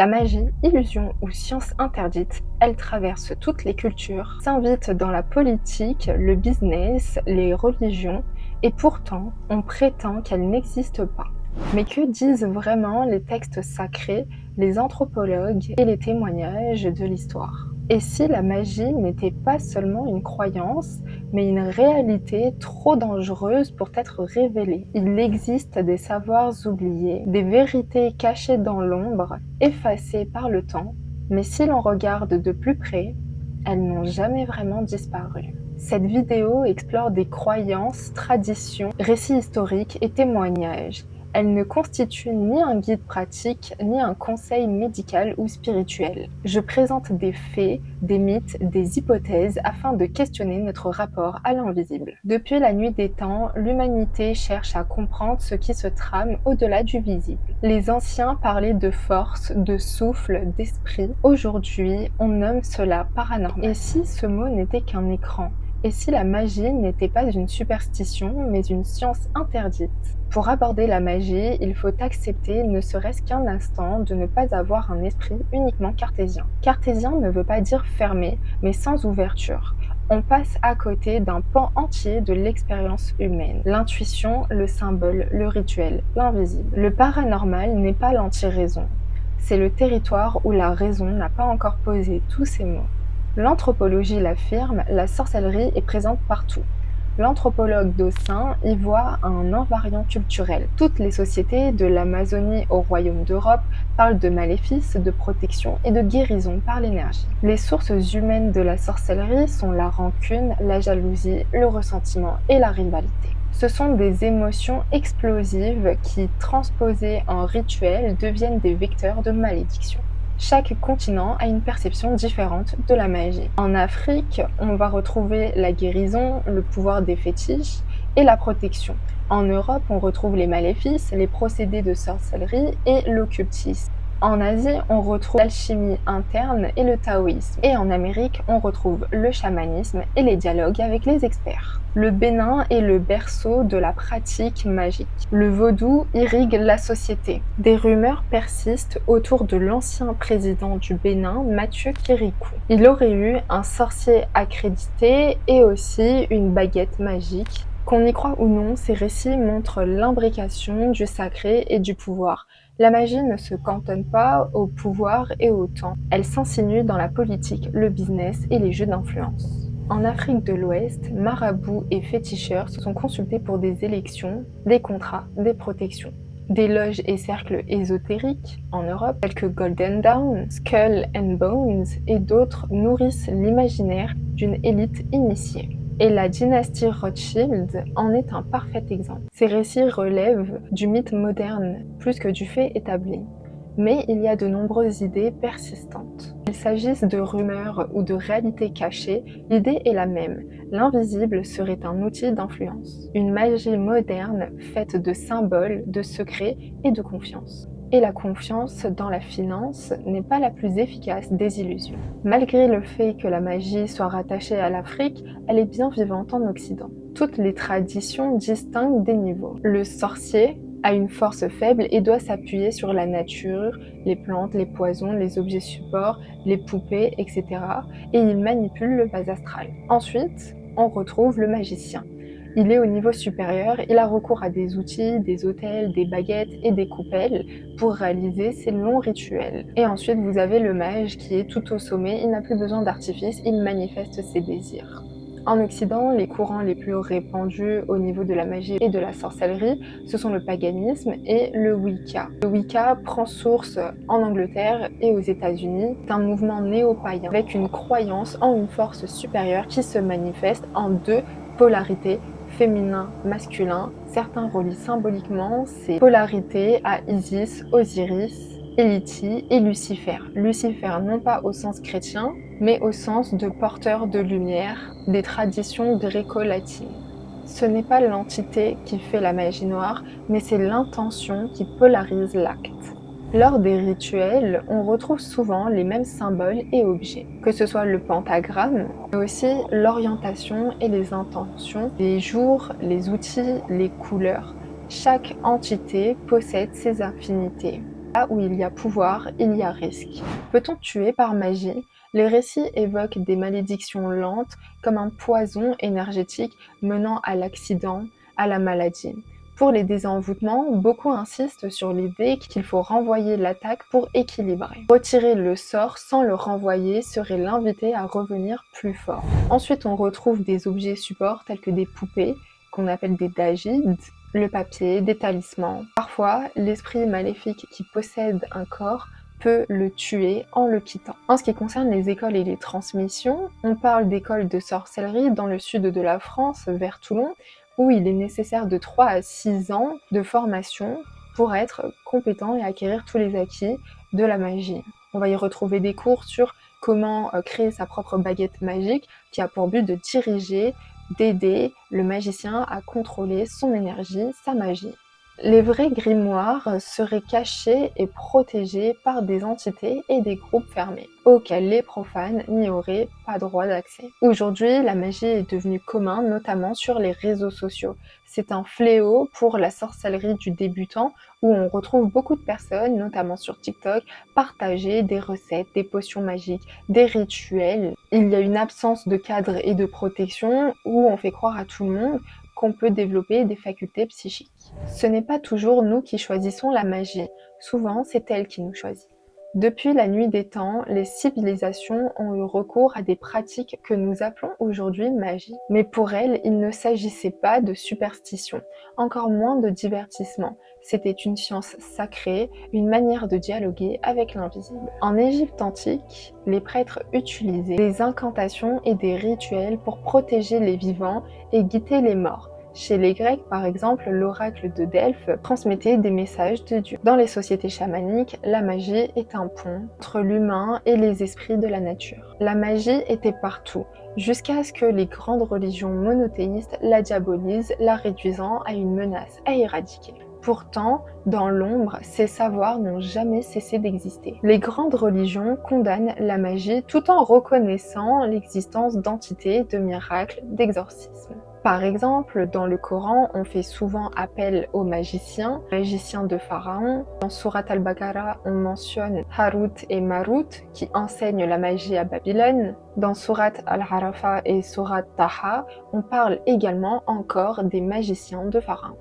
La magie, illusion ou science interdite, elle traverse toutes les cultures, s'invite dans la politique, le business, les religions, et pourtant, on prétend qu'elle n'existe pas. Mais que disent vraiment les textes sacrés, les anthropologues et les témoignages de l'histoire? Et si la magie n'était pas seulement une croyance, mais une réalité trop dangereuse pour être révélée? Il existe des savoirs oubliés, des vérités cachées dans l'ombre, effacées par le temps, mais si l'on regarde de plus près, elles n'ont jamais vraiment disparu. Cette vidéo explore des croyances, traditions, récits historiques et témoignages. Elle ne constitue ni un guide pratique, ni un conseil médical ou spirituel. Je présente des faits, des mythes, des hypothèses afin de questionner notre rapport à l'invisible. Depuis la nuit des temps, l'humanité cherche à comprendre ce qui se trame au-delà du visible. Les anciens parlaient de force, de souffle, d'esprit. Aujourd'hui, on nomme cela paranormal. Et si ce mot n'était qu'un écran? Et si la magie n'était pas une superstition, mais une science interdite? Pour aborder la magie, il faut accepter, ne serait-ce qu'un instant, de ne pas avoir un esprit uniquement cartésien. Cartésien ne veut pas dire fermé, mais sans ouverture. On passe à côté d'un pan entier de l'expérience humaine. L'intuition, le symbole, le rituel, l'invisible. Le paranormal n'est pas l'anti-raison. C'est le territoire où la raison n'a pas encore posé tous ses mots. L'anthropologie l'affirme, la sorcellerie est présente partout. L'anthropologue Dossin y voit un invariant culturel. Toutes les sociétés, de l'Amazonie au royaume d'Europe, parlent de maléfices, de protection et de guérison par l'énergie. Les sources humaines de la sorcellerie sont la rancune, la jalousie, le ressentiment et la rivalité. Ce sont des émotions explosives qui, transposées en rituels, deviennent des vecteurs de malédiction. Chaque continent a une perception différente de la magie. En Afrique, on va retrouver la guérison, le pouvoir des fétiches et la protection. En Europe, on retrouve les maléfices, les procédés de sorcellerie et l'occultisme. En Asie, on retrouve l'alchimie interne et le taoïsme. Et en Amérique, on retrouve le chamanisme et les dialogues avec les experts. Le Bénin est le berceau de la pratique magique. Le vaudou irrigue la société. Des rumeurs persistent autour de l'ancien président du Bénin, Mathieu Kérékou. Il aurait eu un sorcier accrédité et aussi une baguette magique. Qu'on y croit ou non, ces récits montrent l'imbrication du sacré et du pouvoir. La magie ne se cantonne pas au pouvoir et au temps. Elle s'insinue dans la politique, le business et les jeux d'influence. En Afrique de l'Ouest, marabouts et féticheurs se sont consultés pour des élections, des contrats, des protections. Des loges et cercles ésotériques en Europe, tels que Golden Dawn, Skull and Bones et d'autres, nourrissent l'imaginaire d'une élite initiée. Et la dynastie Rothschild en est un parfait exemple. Ces récits relèvent du mythe moderne plus que du fait établi. Mais il y a de nombreuses idées persistantes. Qu'il s'agisse de rumeurs ou de réalités cachées, l'idée est la même. L'invisible serait un outil d'influence. Une magie moderne faite de symboles, de secrets et de confiance. Et la confiance dans la finance n'est pas la plus efficace des illusions. Malgré le fait que la magie soit rattachée à l'Afrique, elle est bien vivante en Occident. Toutes les traditions distinguent des niveaux. Le sorcier a une force faible et doit s'appuyer sur la nature, les plantes, les poisons, les objets supports, les poupées, etc. Et il manipule le bas astral. Ensuite, on retrouve le magicien. Il est au niveau supérieur, il a recours à des outils, des autels, des baguettes et des coupelles pour réaliser ses longs rituels. Et ensuite, vous avez le mage qui est tout au sommet, il n'a plus besoin d'artifice, il manifeste ses désirs. En Occident, les courants les plus répandus au niveau de la magie et de la sorcellerie, ce sont le paganisme et le Wicca. Le Wicca prend source en Angleterre et aux États-Unis. C'est un mouvement néo-païen avec une croyance en une force supérieure qui se manifeste en deux polarités, féminin, masculin. Certains relient symboliquement ces polarités à Isis, Osiris, Éliti et Lucifer. Lucifer non pas au sens chrétien, mais au sens de porteur de lumière des traditions gréco-latines. Ce n'est pas l'entité qui fait la magie noire, mais c'est l'intention qui polarise l'acte. Lors des rituels, on retrouve souvent les mêmes symboles et objets, que ce soit le pentagramme, mais aussi l'orientation et les intentions, les jours, les outils, les couleurs. Chaque entité possède ses affinités. Là où il y a pouvoir, il y a risque. Peut-on tuer par magie? Les récits évoquent des malédictions lentes comme un poison énergétique menant à l'accident, à la maladie. Pour les désenvoûtements, beaucoup insistent sur l'idée qu'il faut renvoyer l'attaque pour équilibrer. Retirer le sort sans le renvoyer serait l'inviter à revenir plus fort. Ensuite, on retrouve des objets supports tels que des poupées, qu'on appelle des dajids, le papier, des talismans. Parfois, l'esprit maléfique qui possède un corps peut le tuer en le quittant. En ce qui concerne les écoles et les transmissions, on parle d'écoles de sorcellerie dans le sud de la France, vers Toulon, où il est nécessaire de 3 à 6 ans de formation pour être compétent et acquérir tous les acquis de la magie. On va y retrouver des cours sur comment créer sa propre baguette magique qui a pour but de diriger, d'aider le magicien à contrôler son énergie, sa magie. Les vrais grimoires seraient cachés et protégés par des entités et des groupes fermés, auxquels les profanes n'y auraient pas droit d'accès. Aujourd'hui, la magie est devenue commune, notamment sur les réseaux sociaux. C'est un fléau pour la sorcellerie du débutant, où on retrouve beaucoup de personnes, notamment sur TikTok, partager des recettes, des potions magiques, des rituels. Il y a une absence de cadre et de protection, où on fait croire à tout le monde qu'on peut développer des facultés psychiques. Ce n'est pas toujours nous qui choisissons la magie, souvent c'est elle qui nous choisit. Depuis la nuit des temps, les civilisations ont eu recours à des pratiques que nous appelons aujourd'hui magie. Mais pour elles, il ne s'agissait pas de superstition, encore moins de divertissement. C'était une science sacrée, une manière de dialoguer avec l'invisible. En Égypte antique, les prêtres utilisaient des incantations et des rituels pour protéger les vivants et guider les morts. Chez les Grecs, par exemple, l'oracle de Delphes transmettait des messages de Dieu. Dans les sociétés chamaniques, la magie est un pont entre l'humain et les esprits de la nature. La magie était partout, jusqu'à ce que les grandes religions monothéistes la diabolisent, la réduisant à une menace à éradiquer. Pourtant, dans l'ombre, ces savoirs n'ont jamais cessé d'exister. Les grandes religions condamnent la magie tout en reconnaissant l'existence d'entités, de miracles, d'exorcismes. Par exemple, dans le Coran, on fait souvent appel aux magiciens de Pharaon. Dans Surat al-Baqarah, on mentionne Harut et Marut qui enseignent la magie à Babylone. Dans Surat al-Harafa et Surat Taha, on parle également encore des magiciens de Pharaon.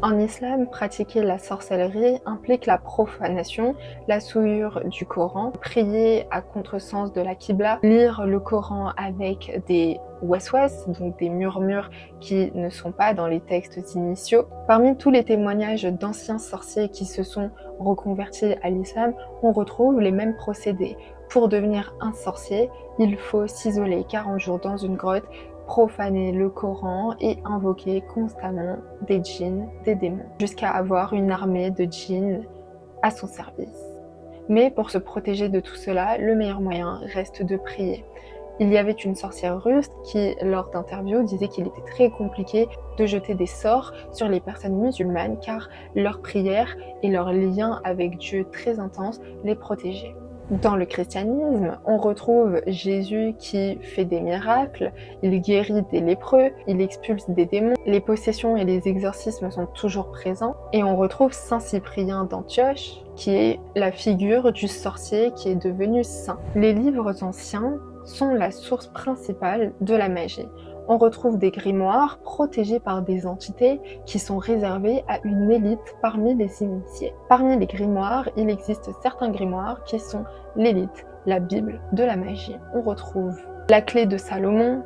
En islam, pratiquer la sorcellerie implique la profanation, la souillure du Coran, prier à contresens de la Qibla, lire le Coran avec des waswas, donc des murmures qui ne sont pas dans les textes initiaux. Parmi tous les témoignages d'anciens sorciers qui se sont reconvertis à l'islam, on retrouve les mêmes procédés. Pour devenir un sorcier, il faut s'isoler 40 jours dans une grotte, profaner le Coran et invoquer constamment des djinns, des démons, jusqu'à avoir une armée de djinns à son service. Mais pour se protéger de tout cela, le meilleur moyen reste de prier. Il y avait une sorcière russe qui, lors d'interviews, disait qu'il était très compliqué de jeter des sorts sur les personnes musulmanes car leur prière et leur lien avec Dieu très intense les protégeaient. Dans le christianisme, on retrouve Jésus qui fait des miracles, il guérit des lépreux, il expulse des démons, les possessions et les exorcismes sont toujours présents, et on retrouve Saint Cyprien d'Antioche, qui est la figure du sorcier qui est devenu saint. Les livres anciens sont la source principale de la magie. On retrouve des grimoires protégés par des entités qui sont réservés à une élite parmi les initiés. Parmi les grimoires, il existe certains grimoires qui sont l'élite, la Bible de la magie. On retrouve la clé de Salomon,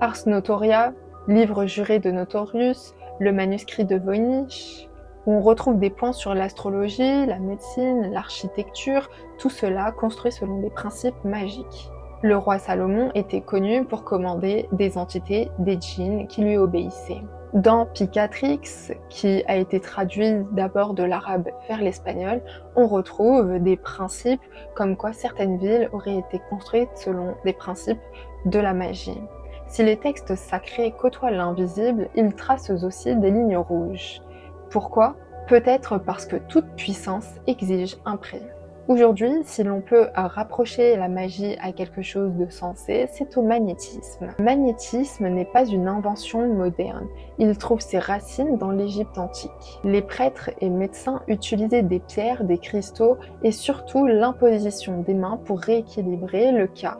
Ars Notoria, livre juré de Notorius, le manuscrit de Voynich, où on retrouve des points sur l'astrologie, la médecine, l'architecture, tout cela construit selon des principes magiques. Le roi Salomon était connu pour commander des entités, des djinns qui lui obéissaient. Dans Picatrix, qui a été traduit d'abord de l'arabe vers l'espagnol, on retrouve des principes comme quoi certaines villes auraient été construites selon des principes de la magie. Si les textes sacrés côtoient l'invisible, ils tracent aussi des lignes rouges. Pourquoi ? Peut-être parce que toute puissance exige un prix. Aujourd'hui, si l'on peut rapprocher la magie à quelque chose de sensé, c'est au magnétisme. Le magnétisme n'est pas une invention moderne, il trouve ses racines dans l'Égypte antique. Les prêtres et médecins utilisaient des pierres, des cristaux et surtout l'imposition des mains pour rééquilibrer le cas.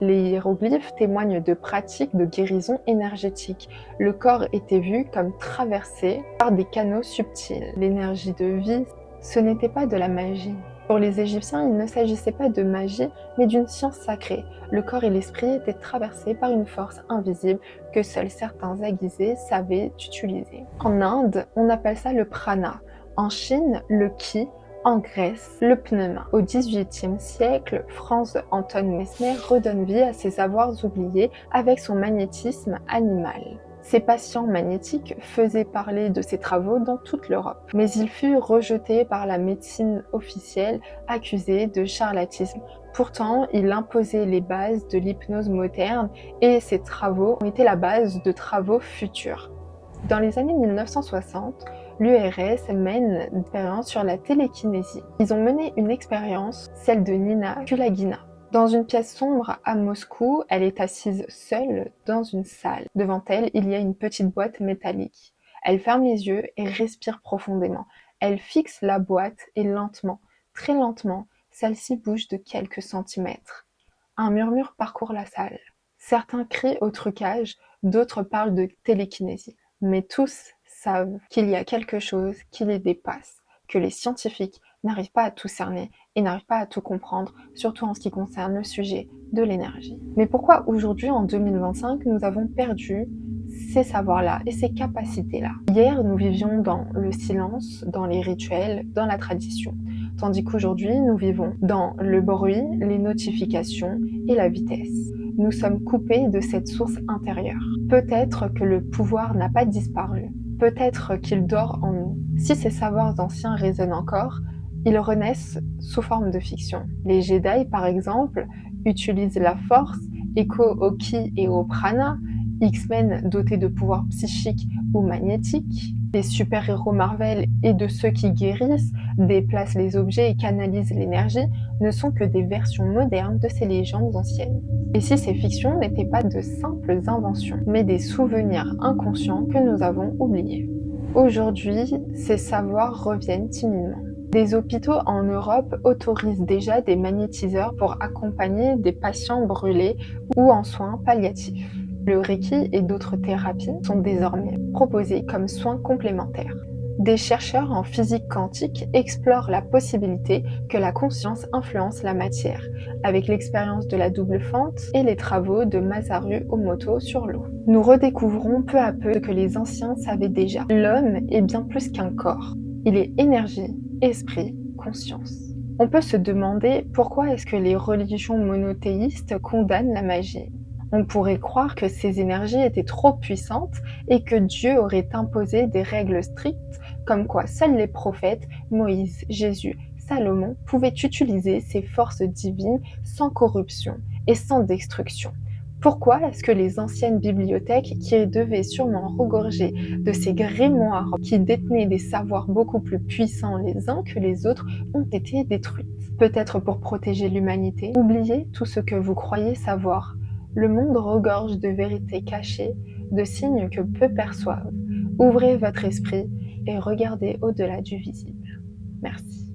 Les hiéroglyphes témoignent de pratiques de guérison énergétique. Le corps était vu comme traversé par des canaux subtils. L'énergie de vie, ce n'était pas de la magie. Pour les Égyptiens, il ne s'agissait pas de magie, mais d'une science sacrée. Le corps et l'esprit étaient traversés par une force invisible que seuls certains aiguisés savaient utiliser. En Inde, on appelle ça le prana. En Chine, le ki. En Grèce, le pneuma. Au XVIIIe siècle, Franz Anton Mesmer redonne vie à ses savoirs oubliés avec son magnétisme animal. Ses patients magnétiques faisaient parler de ses travaux dans toute l'Europe, mais il fut rejeté par la médecine officielle, accusé de charlatisme. Pourtant, il imposait les bases de l'hypnose moderne et ses travaux ont été la base de travaux futurs. Dans les années 1960, l'URSS mène une expérience sur la télékinésie. Ils ont mené une expérience, celle de Nina Kulagina. Dans une pièce sombre à Moscou, elle est assise seule dans une salle. Devant elle, il y a une petite boîte métallique. Elle ferme les yeux et respire profondément. Elle fixe la boîte et lentement, très lentement, celle-ci bouge de quelques centimètres. Un murmure parcourt la salle. Certains crient au trucage, d'autres parlent de télékinésie. Mais tous savent qu'il y a quelque chose qui les dépasse, que les scientifiques n'arrivent pas à tout cerner et n'arrivent pas à tout comprendre, surtout en ce qui concerne le sujet de l'énergie. Mais pourquoi aujourd'hui, en 2025, nous avons perdu ces savoirs-là et ces capacités-là? Hier, nous vivions dans le silence, dans les rituels, dans la tradition, tandis qu'aujourd'hui, nous vivons dans le bruit, les notifications et la vitesse. Nous sommes coupés de cette source intérieure. Peut-être que le pouvoir n'a pas disparu, peut-être qu'il dort en nous. Si ces savoirs anciens résonnent encore, ils renaissent sous forme de fiction. Les Jedi, par exemple, utilisent la force, écho au ki et au prana, X-Men dotés de pouvoirs psychiques ou magnétiques, les super-héros Marvel et de ceux qui guérissent, déplacent les objets et canalisent l'énergie, ne sont que des versions modernes de ces légendes anciennes. Et si ces fictions n'étaient pas de simples inventions, mais des souvenirs inconscients que nous avons oubliés? Aujourd'hui, ces savoirs reviennent timidement. Des hôpitaux en Europe autorisent déjà des magnétiseurs pour accompagner des patients brûlés ou en soins palliatifs. Le Reiki et d'autres thérapies sont désormais proposées comme soins complémentaires. Des chercheurs en physique quantique explorent la possibilité que la conscience influence la matière, avec l'expérience de la double fente et les travaux de Masaru Emoto sur l'eau. Nous redécouvrons peu à peu ce que les anciens savaient déjà. L'homme est bien plus qu'un corps. Il est énergie, esprit, conscience. On peut se demander pourquoi est-ce que les religions monothéistes condamnent la magie. On pourrait croire que ces énergies étaient trop puissantes et que Dieu aurait imposé des règles strictes, comme quoi seuls les prophètes, Moïse, Jésus, Salomon, pouvaient utiliser ces forces divines sans corruption et sans destruction. Pourquoi est-ce que les anciennes bibliothèques, qui devaient sûrement regorger de ces grimoires qui détenaient des savoirs beaucoup plus puissants les uns que les autres, ont été détruites? Peut-être pour protéger l'humanité. Oubliez tout ce que vous croyez savoir. Le monde regorge de vérités cachées, de signes que peu perçoivent. Ouvrez votre esprit et regardez au-delà du visible. Merci.